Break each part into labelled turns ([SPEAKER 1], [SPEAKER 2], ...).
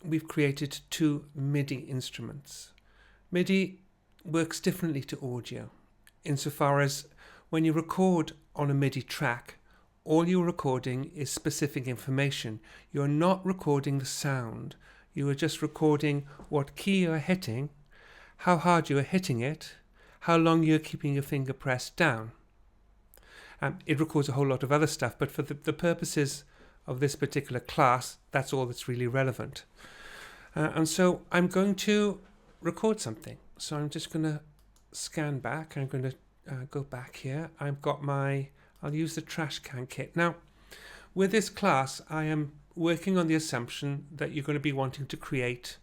[SPEAKER 1] we've created two MIDI instruments. MIDI works differently to audio insofar as when you record on a MIDI track, all you're recording is specific information. You're not recording the sound. You are just recording what key you're hitting, how hard you are hitting it, how long you're keeping your finger pressed down. It records a whole lot of other stuff, but for the purposes of this particular class, that's all that's really relevant. And so I'm going to record something. So I'm just going to scan back. I'm going to go back here. I'll use the trash can kit. Now, with this class, I am working on the assumption that you're going to be wanting to create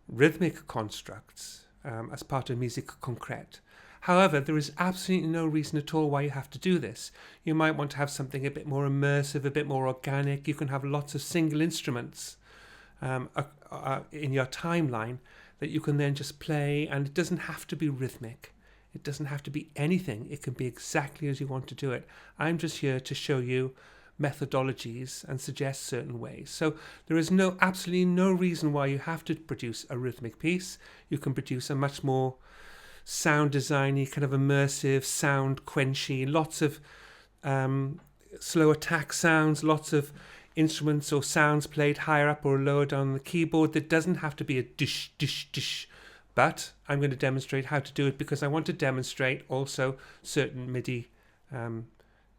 [SPEAKER 1] rhythmic constructs as part of musique concrète. However, there is absolutely no reason at all why you have to do this. You might want to have something a bit more immersive, a bit more organic. You can have lots of single instruments in your timeline that you can then just play, and it doesn't have to be rhythmic. It doesn't have to be anything. It can be exactly as you want to do it. I'm just here to show you methodologies and suggest certain ways. So there is absolutely no reason why you have to produce a rhythmic piece. You can produce a much more sound designy, kind of immersive, sound quenchy, lots of slow attack sounds, lots of instruments or sounds played higher up or lower down the keyboard. That doesn't have to be a dish, dish, dish. But I'm going to demonstrate how to do it because I want to demonstrate also certain MIDI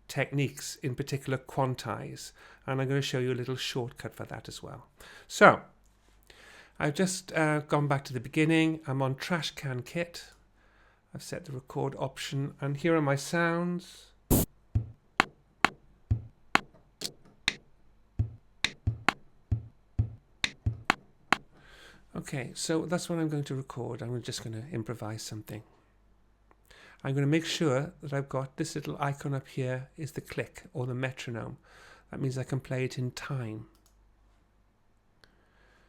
[SPEAKER 1] techniques, in particular quantize. And I'm going to show you a little shortcut for that as well. So I've just gone back to the beginning. I'm on Trash Can Kit. I've set the record option, and here are my sounds. Okay, so that's what I'm going to record. I'm just going to improvise something. I'm going to make sure that I've got this little icon up here is the click or the metronome. That means I can play it in time.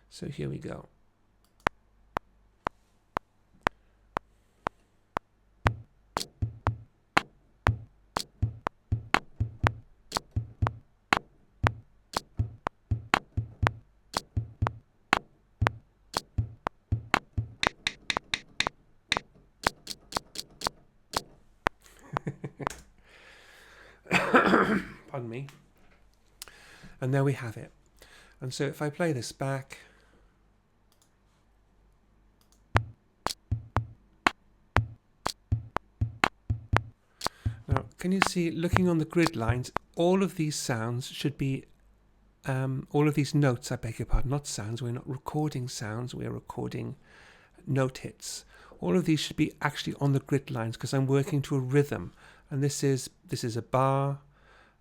[SPEAKER 1] So here we go. Pardon me. And there we have it. And so if I play this back, now can you see, looking on the grid lines, all of these sounds should be all of these notes, I beg your pardon, not sounds, we're not recording sounds, we're recording note hits. All of these should be actually on the grid lines because I'm working to a rhythm, and this is a bar,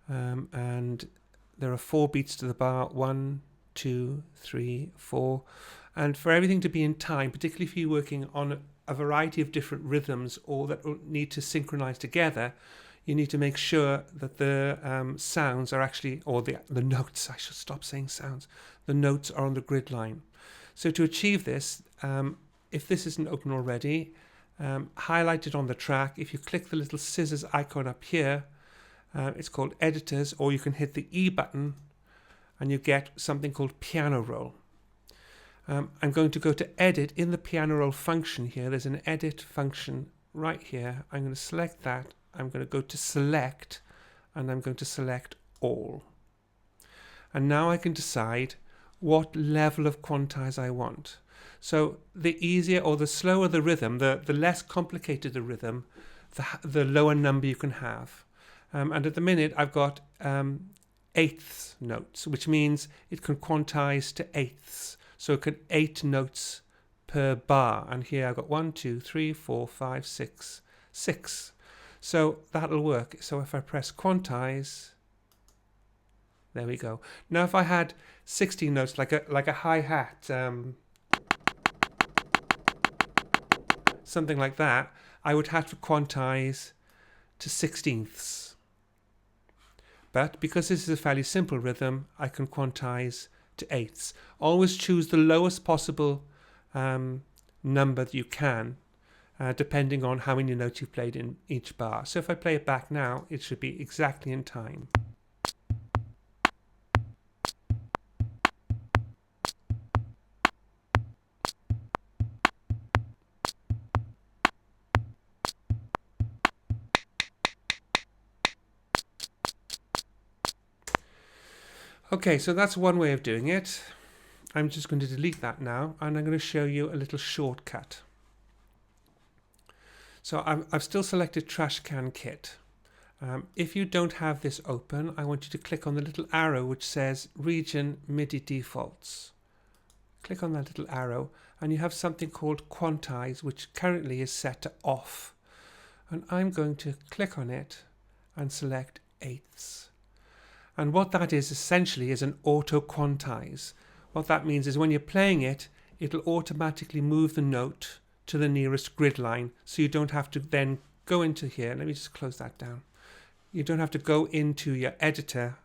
[SPEAKER 1] and there are 4 beats to the bar, 1, 2, 3, 4, and for everything to be in time, particularly if you're working on a variety of different rhythms or that need to synchronize together, you need to make sure that the sounds are actually, or the notes, I should stop saying sounds, the notes are on the grid line. So to achieve this, if this isn't open already, highlight it on the track. If you click the little scissors icon up here, it's called editors, or you can hit the E button and you get something called piano roll. I'm going to go to edit in the piano roll function here. There's an edit function right here. I'm going to select that. I'm going to go to select, and I'm going to select all. And now I can decide what level of quantize I want. So the easier or the slower the rhythm, the less complicated the rhythm, the lower number you can have. And at the minute I've got eighths notes, which means it can quantize to eighths. So it can 8 notes per bar. And here I've got 1, 2, 3, 4, 5, 6, 6. So that'll work. So if I press quantize, there we go. Now if I had 16 notes, like a hi-hat, something like that, I would have to quantize to 16ths. But because this is a fairly simple rhythm, I can quantize to eighths. Always choose the lowest possible number that you can, depending on how many notes you've played in each bar. So if I play it back now, it should be exactly in time. Okay, so that's one way of doing it. I'm just going to delete that now, and I'm going to show you a little shortcut. So I've still selected Trash Can Kit. If you don't have this open, I want you to click on the little arrow which says Region MIDI Defaults. Click on that little arrow and you have something called Quantize, which currently is set to off. And I'm going to click on it and select eighths. And what that is essentially is an auto quantize. What that means is when you're playing it, it'll automatically move the note to the nearest grid line, so you don't have to then go into here. Let me just close that down. You don't have to go into your editor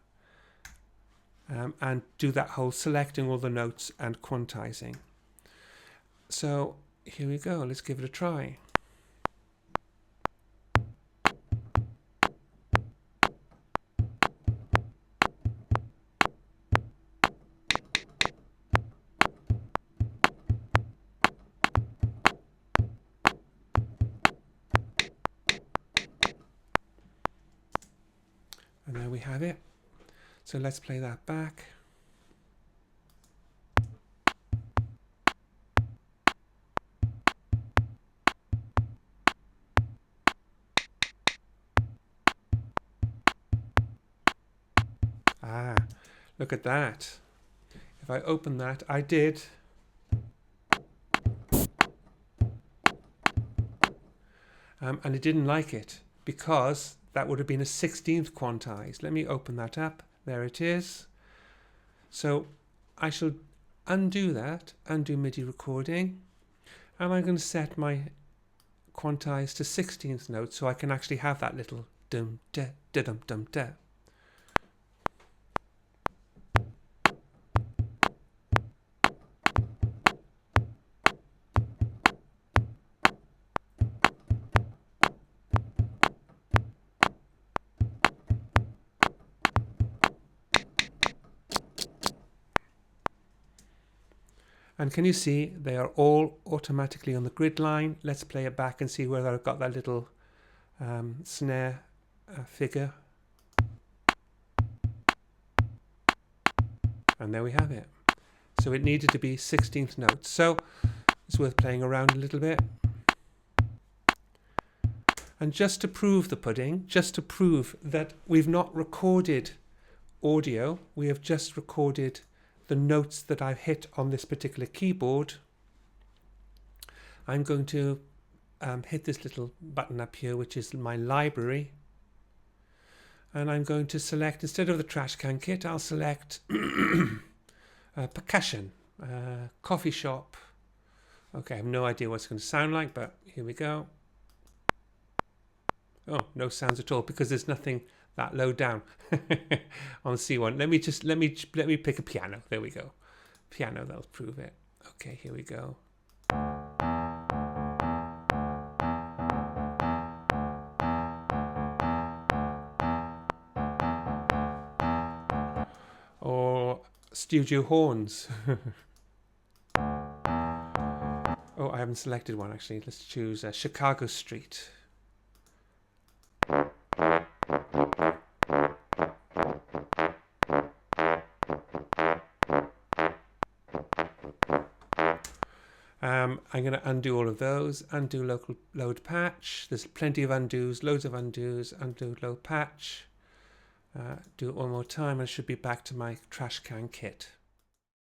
[SPEAKER 1] and do that whole selecting all the notes and quantizing. So here we go. Let's give it a try. And there we have it. So let's play that back. Ah, look at that. If I open that, I did. And it didn't like it because that would have been a 16th quantize. Let me open that up. There it is. So I shall undo that, undo MIDI recording, and I'm going to set my quantize to 16th note so I can actually have that little dum da da dum dum da. And can you see they are all automatically on the grid line? Let's play it back and see whether I've got that little snare figure. And there we have it. So it needed to be 16th notes. So it's worth playing around a little bit. And just to prove the pudding, just to prove that we've not recorded audio, we have just recorded the notes that I've hit on this particular keyboard, I'm going to hit this little button up here, which is my library. And I'm going to select, instead of the Trash Can Kit, I'll select percussion, coffee shop. Okay, I have no idea what it's going to sound like, but here we go. Oh, no sounds at all because there's nothing that low down on C1. Let me pick a piano. There we go. Piano, that'll prove it. Okay, here we go. Or studio horns. Oh, I haven't selected one actually. Let's choose Chicago Street. I'm going to undo all of those, undo local load patch. There's plenty of undos, loads of undos, undo load patch. Do it one more time and I should be back to my Trash Can Kit.